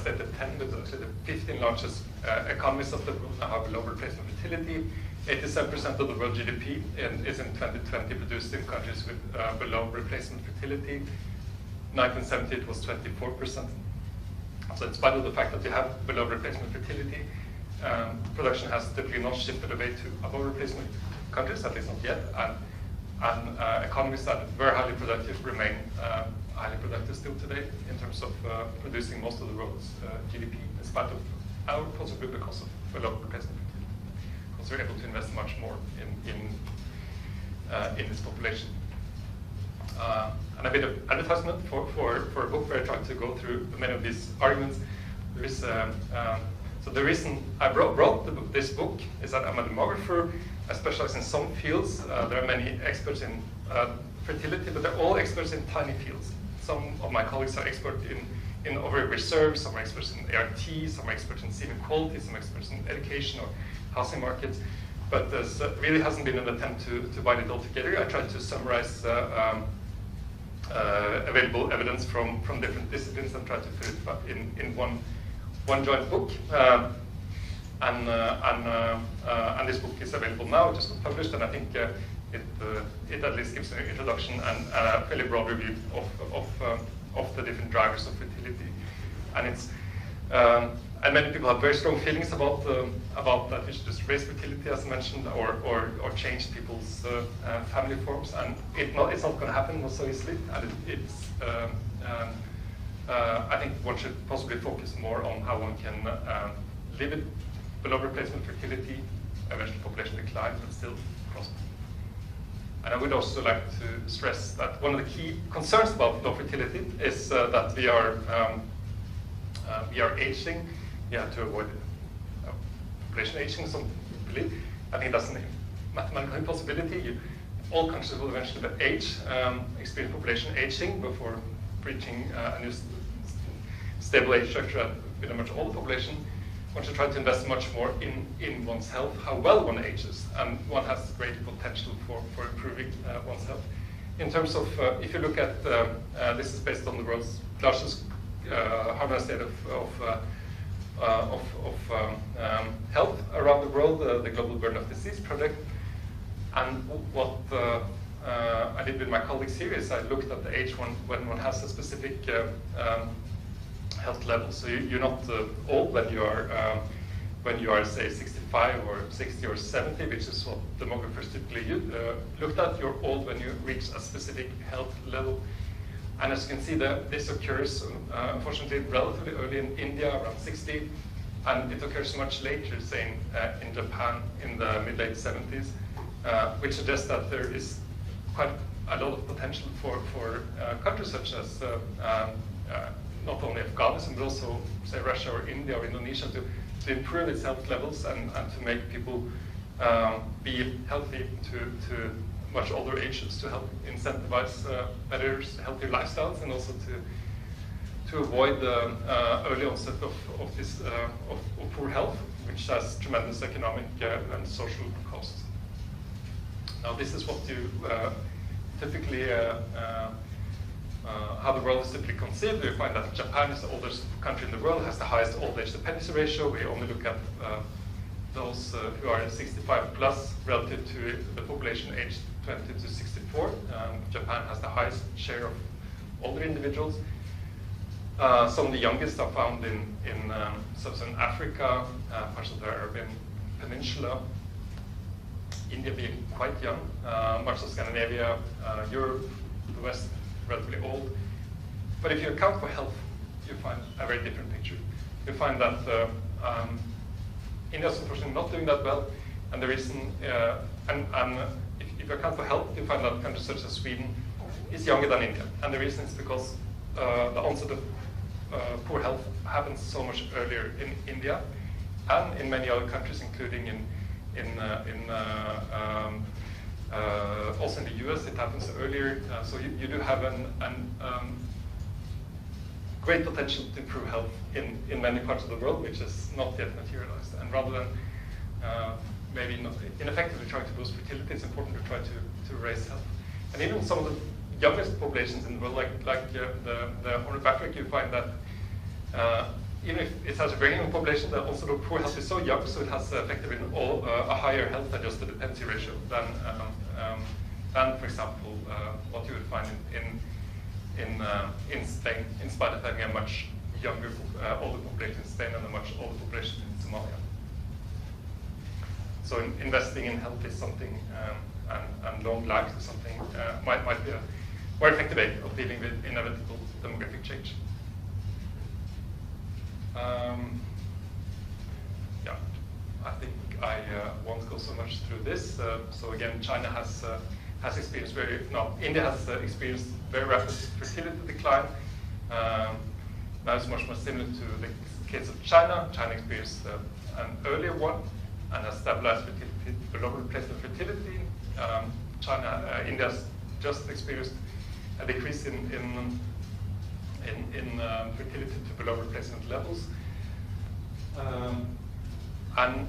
said the 10, but actually the 15 largest economies of the world now have below replacement fertility. 87% of the world GDP is in 2020 produced in countries with below replacement fertility. 1970 it was 24%. So in spite of the fact that we have below replacement fertility, production has typically not shifted away to above replacement countries, at least not yet, and economies that are very highly productive remain highly productive still today in terms of producing most of the world's GDP, in spite of, possibly because of below replacement fertility, because we're able to invest much more in this population. And a bit of advertisement for a book where I try to go through many of these arguments. There is so the reason I wrote this book is that I'm a demographer. I specialize in some fields. There are many experts in fertility, but they're all experts in tiny fields. Some of my colleagues are experts in ovary reserve, some are experts in ART, some are experts in semen quality, some are experts in education or housing markets. But there really hasn't been an attempt to bind it all together. I tried to summarize available evidence from different disciplines and try to put it in one joint book. And this book is available now. It just got published, and I think it at least gives an introduction and a fairly broad review of the different drivers of fertility. And it's and many people have very strong feelings about that we should just raise fertility, as mentioned, or change people's family forms, and it's not going to happen so easily. And I think one should possibly focus more on how one can live it below replacement fertility, eventually population decline, but still prosper. And I would also like to stress that one of the key concerns about low fertility is that we are aging. You have to avoid population aging, some believe. I think that's a mathematical impossibility. All countries will eventually age, experience population aging before reaching a new stable age structure with a much older population. One should try to invest much more in one's health, how well one ages, and one has great potential for improving one's health. In terms of, if you look at, this is based on the world's largest harmonized data of health around the world, the Global Burden of Disease Project. And what I did with my colleagues here is I looked at the age when one has a specific health level. So you're not old when you are say 65 65 or 60 or 70, which is what demographers typically looked at. You're old when you reach a specific health level. And as you can see, this occurs, unfortunately, relatively early in India, around 60, and it occurs much later, say, in Japan in the mid-late 70s, which suggests that there is quite a lot of potential for countries such as not only Afghanistan, but also, say, Russia or India or Indonesia to improve its health levels and to make people be healthy to much older ages, to help incentivize better, healthier lifestyles, and also to avoid the early onset of this of poor health, which has tremendous economic and social costs. Now, this is what you typically how the world is typically conceived. We find that Japan is the oldest country in the world, has the highest old age dependency ratio. We only look at those who are 65 plus relative to the population aged 20 to 64. Japan has the highest share of older individuals. Some of the youngest are found in sub-Saharan Africa, parts of the Arabian Peninsula, India being quite young, much of Scandinavia, Europe, the West, relatively old. But if you account for health, you find a very different picture. You find that India is unfortunately not doing that well, and the reason, if you account for health, you find that countries such as Sweden is younger than India, and the reason is because the onset of poor health happens so much earlier in India and in many other countries, including also in the US, it happens earlier. So you do have an great potential to improve health in many parts of the world, which is not yet materialized. And rather than maybe not ineffectively trying to boost fertility, it's important to try to raise health. And even some of the youngest populations in the world, like the Horn of Africa, you find that even if it has a very young population, the onset of poor health is so young, so it has effectively a higher health-adjusted dependency ratio than, for example, what you would find in Spain, in spite of having a much younger, older population in Spain and a much older population in Somalia. So investing in health is something, and long life is something, might be a more effective way of dealing with inevitable demographic change. Yeah, I think I won't go so much through this. So again, China has experienced India has experienced very rapid fertility decline. Now it's much more similar to the case of China. China experienced an earlier one and has stabilized fertility below replacement fertility. India has just experienced a decrease in fertility to below replacement levels. And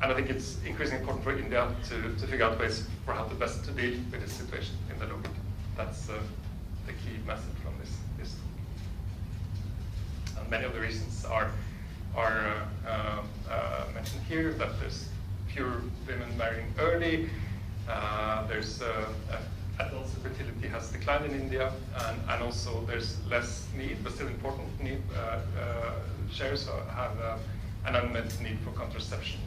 I think it's increasingly important for India to figure out ways for how to best to deal with this situation in the long term. That's the key message from this talk. And many of the reasons are mentioned here, that there's fewer women marrying early, there's adult fertility has declined in India, and also there's less need, but still important need. Shares have an unmet need for contraception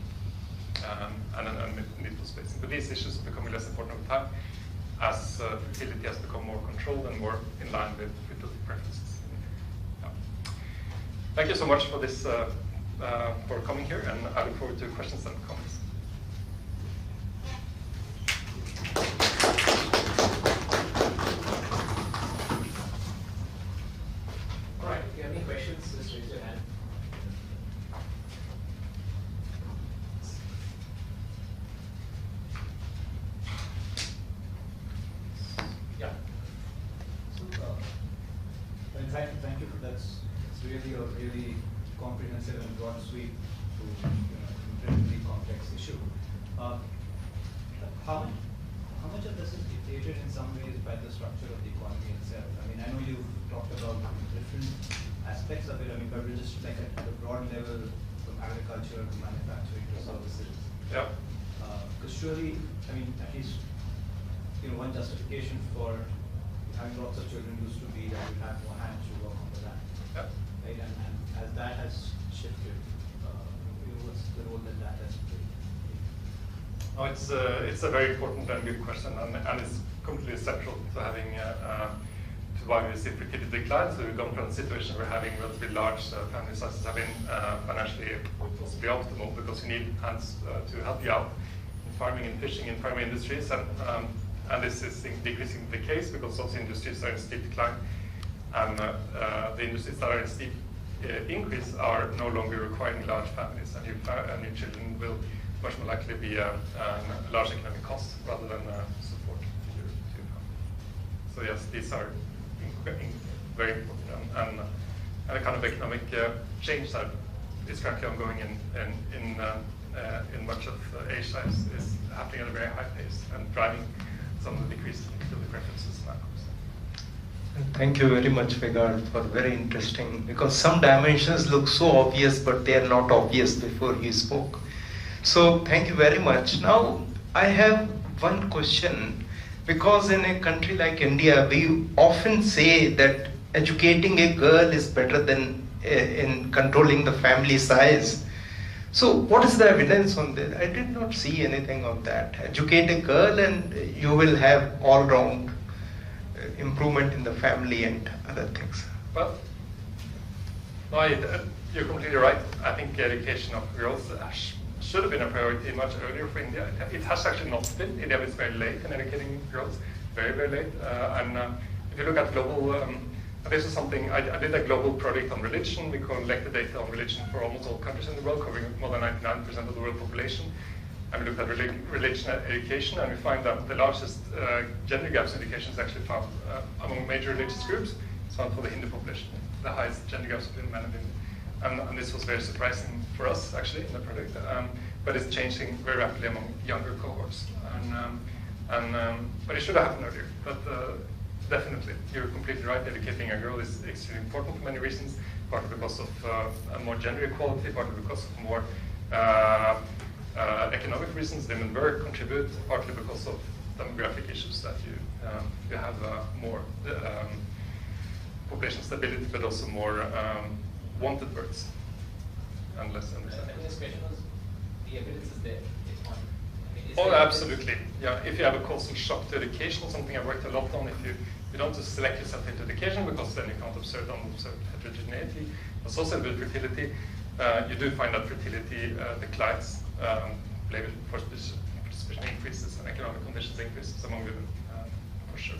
and an unmet need for spacing. But these issues are becoming less important over time as fertility has become more controlled and more in line with fertility preferences. Yeah. Thank you so much for this, for coming here, and I look forward to questions and comments. Thank you for that. It's really a really comprehensive and broad sweep to incredibly complex issue. How much of this is dictated in some ways by the structure of the economy itself? I mean, I know you've talked about different aspects of it. I mean, but we're just like at the broad level, from agriculture to manufacturing to services. Yeah. Because surely, I mean, at least one justification for having lots of children used to be that you have more hands to work on the land. Yeah. Right? And as that has shifted, what's the role that that has played? Oh, it's a very important and good question, and it's completely central to having to why we see fertility decline. So we've gone from a situation where having relatively large family sizes have been financially possibly optimal because you need hands to help you out in farming and fishing in primary industries, and this is decreasing the case because those industries are in steep decline, and the industries that are in steep increase are no longer requiring large families, and your children will much more likely be a large economic cost rather than support to your family. So yes, these are very important, and a kind of economic change that is currently ongoing in much of Asia is happening at a very high pace and driving some of the decrease in fertility preferences and outcomes. Thank you very much, Vegard, for very interesting, because some dimensions look so obvious, but they are not obvious before you spoke. So thank you very much. Now, I have one question, because in a country like India, we often say that educating a girl is better than in controlling the family size. So what is the evidence on that? I did not see anything on that. Educate a girl and you will have all-round improvement in the family and other things. Well, no, you're completely right. I think education of girls should have been a priority much earlier for India. It has actually not been. India is very late in educating girls, very, very late. If you look at global, this is something, I did a global project on religion. We collected data on religion for almost all countries in the world, covering more than 99% of the world population. And we looked at religion education, and we find that the largest gender gaps in education is actually found among major religious groups. It's found for the Hindu population, the highest gender gaps between men and women. And this was very surprising for us, actually, in the project. But it's changing very rapidly among younger cohorts. But it should have happened earlier. But definitely, you're completely right. Educating a girl is extremely important for many reasons, partly because of more gender equality, partly because of more economic reasons. Women work, contribute, partly because of demographic issues that you have more population stability, but also more wanted births and less understanding. I mean, this question was, the evidence is there. It's not. Oh, absolutely. Yeah, if you have a causal shock to education, something I worked a lot on, if you don't just select yourself into education, because then you can't observe unobserved heterogeneity associated with fertility, you do find that fertility declines, labor force participation increases, and economic conditions increases among women, for sure.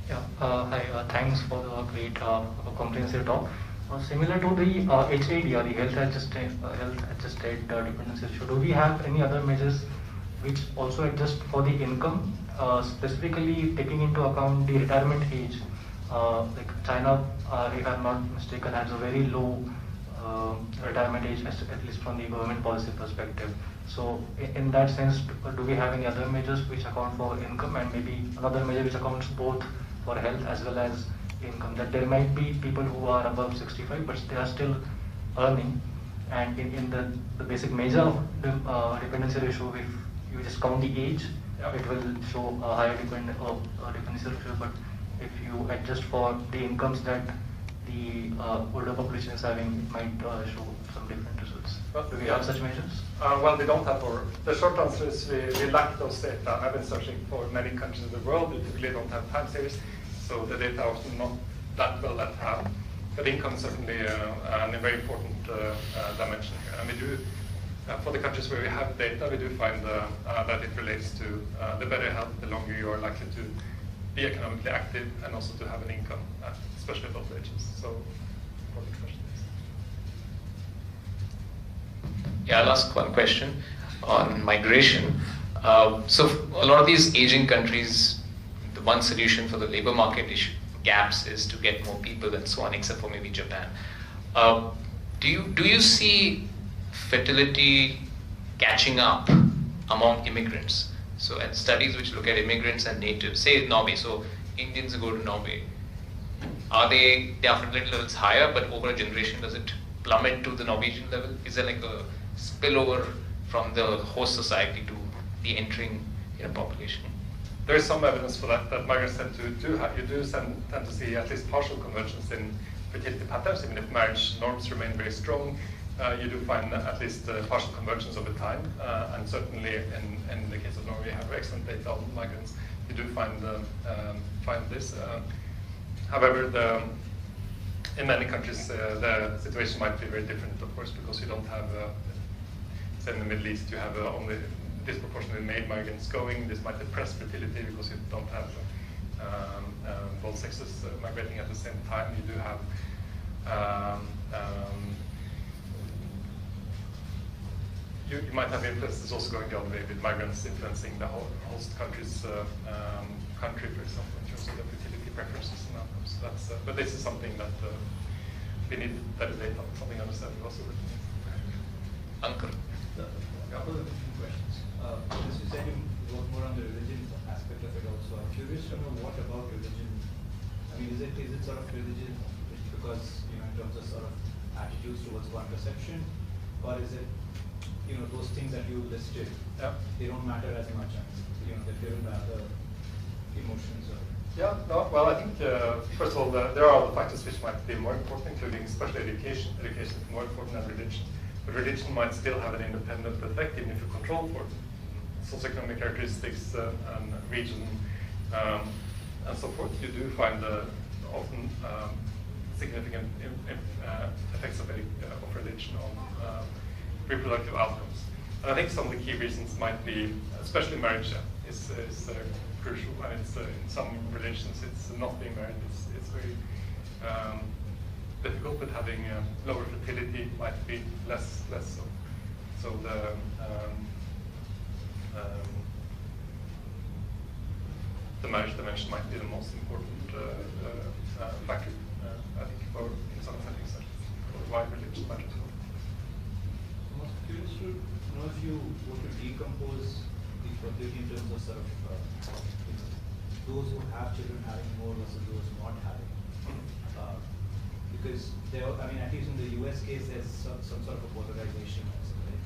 Yeah, hi, thanks for the great comprehensive talk. Similar to the HAD, or the health adjusted dependence issue, do we have any other measures which also adjust for the income, specifically taking into account the retirement age? Like China, if I'm not mistaken, has a very low retirement age, at least from the government policy perspective. So in that sense, do we have any other measures which account for income, and maybe another measure which accounts both for health as well as income? That there might be people who are above 65, but they are still earning, and in the basic measure of the dependency ratio, if you just count the age, it will show a higher dependency ratio, but if you adjust for the incomes that the older population is having, it might show some different results. Do we have such measures? Well, we don't have, the short answer is we lack those data. I've been searching for many countries in the world. We typically don't have time series, so the data are often not that well at hand. But income is certainly a very important dimension here. And we do, for the countries where we have data, we do find that it relates to the better health, the longer you are likely to be economically active, and also to have an income, especially at those ages. So, important question. Yeah, I'll ask one question on migration. So a lot of these aging countries, the one solution for the labor market issue gaps is to get more people and so on, except for maybe Japan. Do you see fertility catching up among immigrants? So at studies which look at immigrants and natives, say Norway, so Indians who go to Norway, their fertility levels higher, but over a generation does it plummet to the Norwegian level? Is there like a spillover from the host society to the entering population? There is some evidence for that migrants tend to tend to see at least partial convergence in fertility patterns, even if marriage norms remain very strong. you do find at least partial convergence over time, and certainly in the case of Norway, we have excellent data on migrants. You do find this. However, in many countries, the situation might be very different, of course, because you don't have, say in the Middle East, you have only disproportionately male migrants going. This might depress fertility because you don't have both sexes migrating at the same time. You do have you might have influences also going the other way with migrants influencing the host country's country, for example, in terms of the fertility preferences and outcomes. That's, but this is something that we need better data, something understanding also. Ankur. A couple of different questions. As you said, you work more on the religion aspect of it also. I'm curious to know what about religion. I mean, is it sort of religion because, you know, in terms of sort of attitudes towards contraception, or is it, you know, those things that you listed, they don't matter as much, you know, they're driven by other emotions or... Yeah, no, well, I think, first of all, there are other factors which might be more important, including especially education. Education is more important than religion. But religion might still have an independent effect, even if you control for socioeconomic characteristics and region and so forth. You do find often significant effects of religion on reproductive outcomes. And I think some of the key reasons might be, especially marriage is crucial, and it's in some religions it's not being married. It's very difficult, but having lower fertility might be less so. So the marriage dimension might be the most important factor, I think, in some settings, for why religion matters. I'm also curious to know if you were to decompose the fertility in terms of sort of you know, those who have children having more versus those not having. Because there, I mean, at least in the US case, there's some sort of a polarization or something like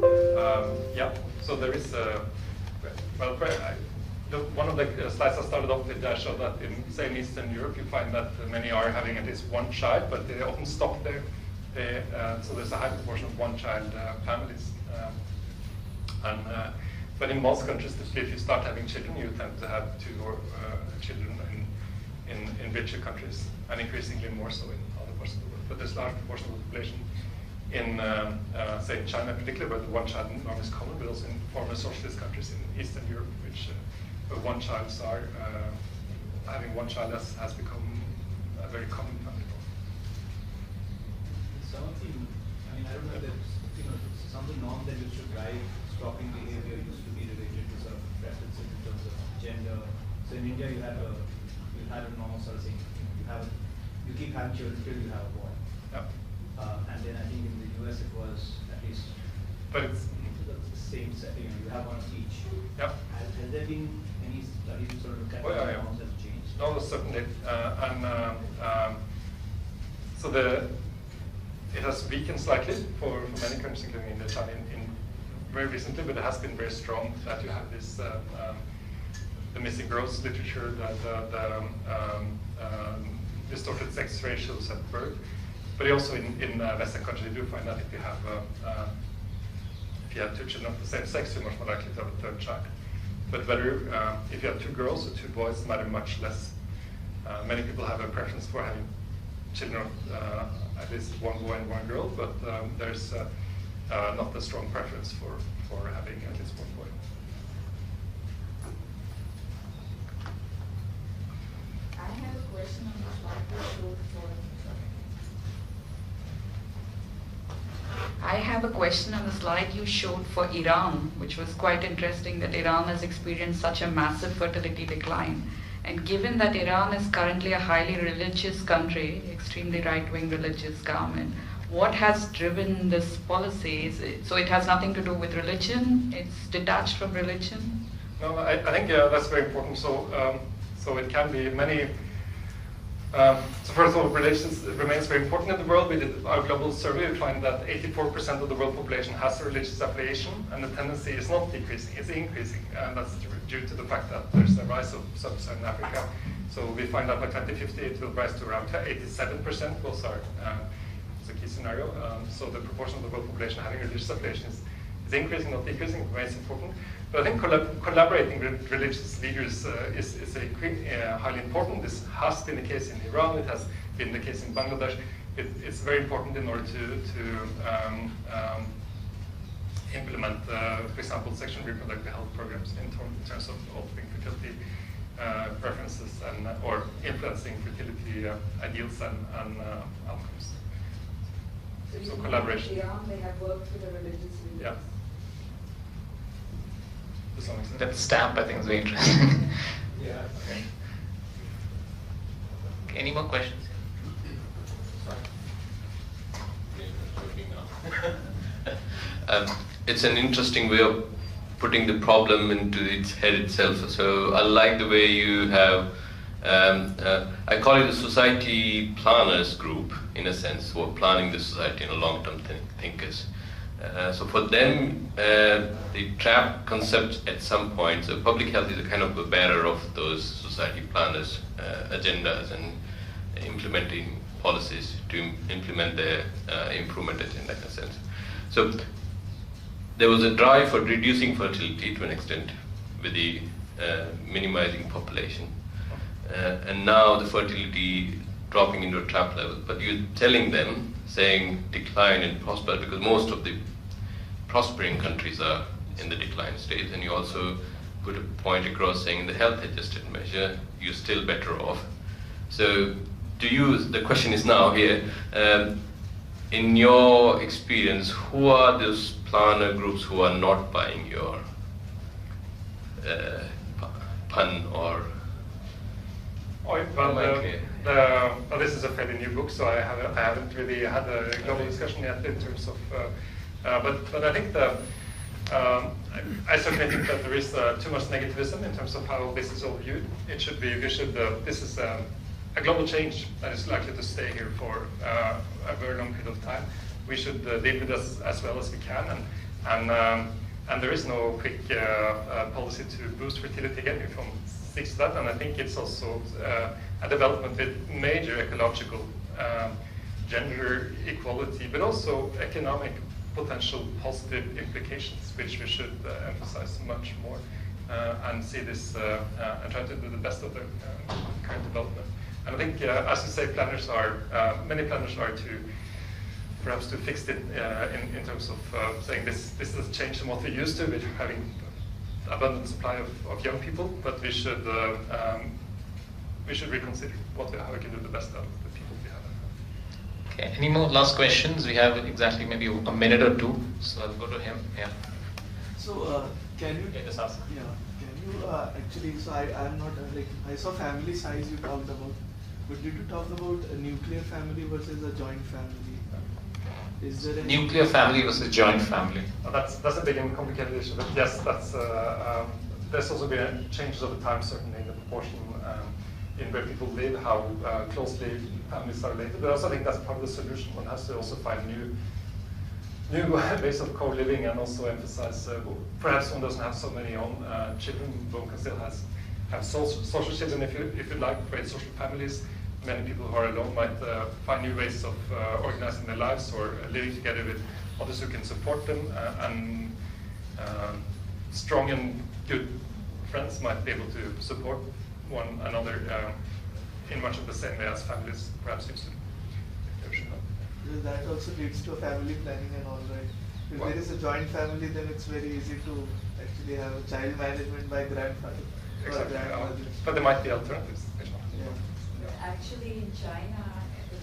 that. Yeah, so there is well, one of the slides I started off with showed that in, say, in Eastern Europe, you find that many are having at least one child, but they often stop there. So there's a high proportion of one-child families. But in most countries, if you start having children, you tend to have two children in richer countries, and increasingly more so in other parts of the world. But there's a large proportion of the population in, say, in China in particular, where the one-child norm is common, but also in former socialist countries in Eastern Europe, which where having one child has become a very common family form. Some of the, I mean, I don't know that, you know, some of the norms that used to drive stalking behavior used to be related to sort of preferences in terms of gender. So in India, you had a normal sort of thing. You keep having children till you have a boy. Yeah. And then I think in the US it was at least. But it's the same setting. You have one of each. Yeah. Has there been any studies to sort of look at how the norms have changed? No, certainly. So it has weakened slightly for many countries, including India, China, in very recently, but it has been very strong that you have this the missing growth literature, the distorted sex ratios at birth. But also in Western countries, you do find that if you have two children of the same sex, you're much more likely to have a third child. But whether if you have two girls or two boys matter much less. Many people have a preference for having children of at least one boy and one girl, but there's not a strong preference for having at least one boy. I have a question on the slide you showed for. I have a question on the slide you showed for Iran, which was quite interesting that Iran has experienced such a massive fertility decline. And given that Iran is currently a highly religious country, extremely right-wing religious government, what has driven this policy? So it has nothing to do with religion? It's detached from religion? No, I think that's very important. So it can be many. So first of all, religion remains very important in the world. We did our global survey. We find that 84% of the world population has a religious affiliation, and the tendency is not decreasing, it's increasing. And that's due to the fact that there's a rise of sub-Saharan Africa So we find that by 2050 it will rise to around 87% was our the key scenario. So the proportion of the world population having religious affiliation is increasing, not decreasing, very important. But I think collaborating with religious leaders is highly important. This has been the case in Iran, it has been the case in Bangladesh. It's very important in order to implement, for example, sexual and reproductive health programs in terms of altering fertility preferences and or influencing fertility ideals and outcomes. So collaboration. Iran, they have worked with the religious leaders. Yeah. To some extent. That stamp, I think, is very interesting. Yeah. Okay, any more questions? It's an interesting way of putting the problem into its head itself. So I like the way you have, I call it a society planners group, in a sense, who are planning the society in a long-term thinkers. So for them, they trap concepts at some point. So public health is a kind of a bearer of those society planners' agendas and implementing policies to implement their improvement agenda, in a sense. So there was a drive for reducing fertility to an extent with the minimizing population. And now the fertility dropping into a trap level. But you're telling them, saying decline in prosperity, because most of the prospering countries are in the decline stage, and you also put a point across saying in the health adjusted measure, you're still better off. So the question is now here, in your experience, who are those planner groups who are not buying your pun or? Well, this is a fairly new book, so I haven't really had a global discussion yet in terms of. But I think I certainly think that there is too much negativism in terms of how this is all viewed. It should be. This is a global change that is likely to stay here for a very long period of time. We should deal with this as well as we can, and there is no quick policy to boost fertility again. We can fix that, and I think it's also a development with major ecological, gender equality, but also economic potential positive implications, which we should emphasize much more and see this and try to do the best of the current development. And I think, as you say, many planners are perhaps to fix it in terms of saying this is a change from what we used to, with having abundant supply of young people, but we should reconsider how we can do the best out of the people we have. Okay, any more last questions? We have exactly maybe a minute or two, so I'll go to him. Yeah. So can you? Yeah, just ask. Yeah. Can you actually? So I'm not like I saw family size you talked about, but did you talk about a nuclear family versus a joint family? Is there any nuclear family versus joint family? That's a big and complicated issue, but yes, there's also been changes over time, certainly in the proportion in where people live, how closely families are related. But I also think that's part of the solution. One has to also find new ways of co-living and also emphasize. Perhaps one doesn't have so many own children, but one can still have social children if you like, create social families. Many people who are alone might find new ways of organizing their lives or living together with others who can support them, and strong and good friends might be able to support one another in much of the same way as families perhaps used to. That also leads to family planning and all, right? If there is a joint family, then it's very easy to actually have a child management by grandfather or grandmother. But there might be alternatives. Actually, in China,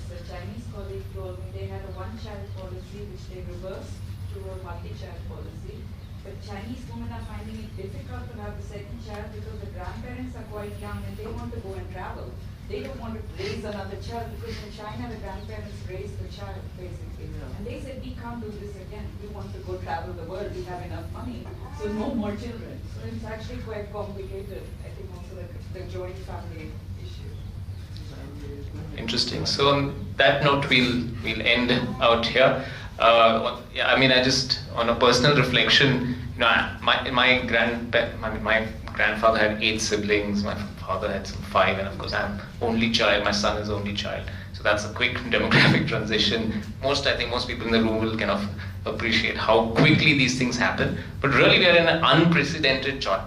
the Chinese colleague told me they had a one-child policy which they reversed to a multi-child policy. But Chinese women are finding it difficult to have a second child because the grandparents are quite young and they want to go and travel. They don't want to raise another child because in China the grandparents raise the child basically. Yeah. And they said, we can't do this again. We want to go travel the world. We have enough money. So no more children. So it's actually quite complicated. I think also the joint family issue. Interesting. So on that note, we'll end out here. Yeah, I mean, I just on a personal reflection, you know, my grandfather had 8 siblings, my father had some 5, and of course I'm only child, my son is only child. So that's a quick demographic transition. I think most people in the room will kind of appreciate how quickly these things happen. But really we are in an unprecedented chart.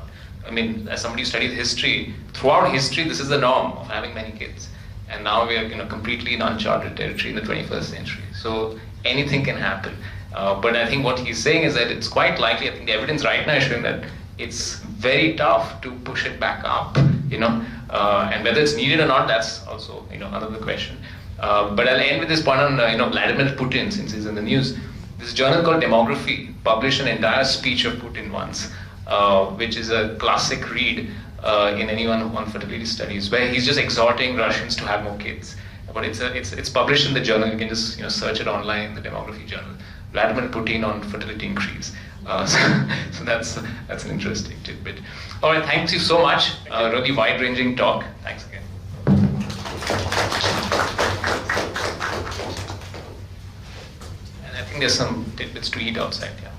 I mean, as somebody who studies history, throughout history this is the norm of having many kids. And now we are completely in uncharted territory in the 21st century. So anything can happen. But I think what he's saying is that it's quite likely, I think the evidence right now is showing that it's very tough to push it back up, and whether it's needed or not, that's also, another question. But I'll end with this point on, Vladimir Putin, since he's in the news. This journal called Demography published an entire speech of Putin once, which is a classic read in anyone on fertility studies, where he's just exhorting Russians to have more kids. But it's published in the journal. You can just search it online, the Demography journal. Vladimir Putin on fertility increase. So that's an interesting tidbit. All right, thank you so much. Really wide-ranging talk. Thanks again. And I think there's some tidbits to eat outside. Yeah.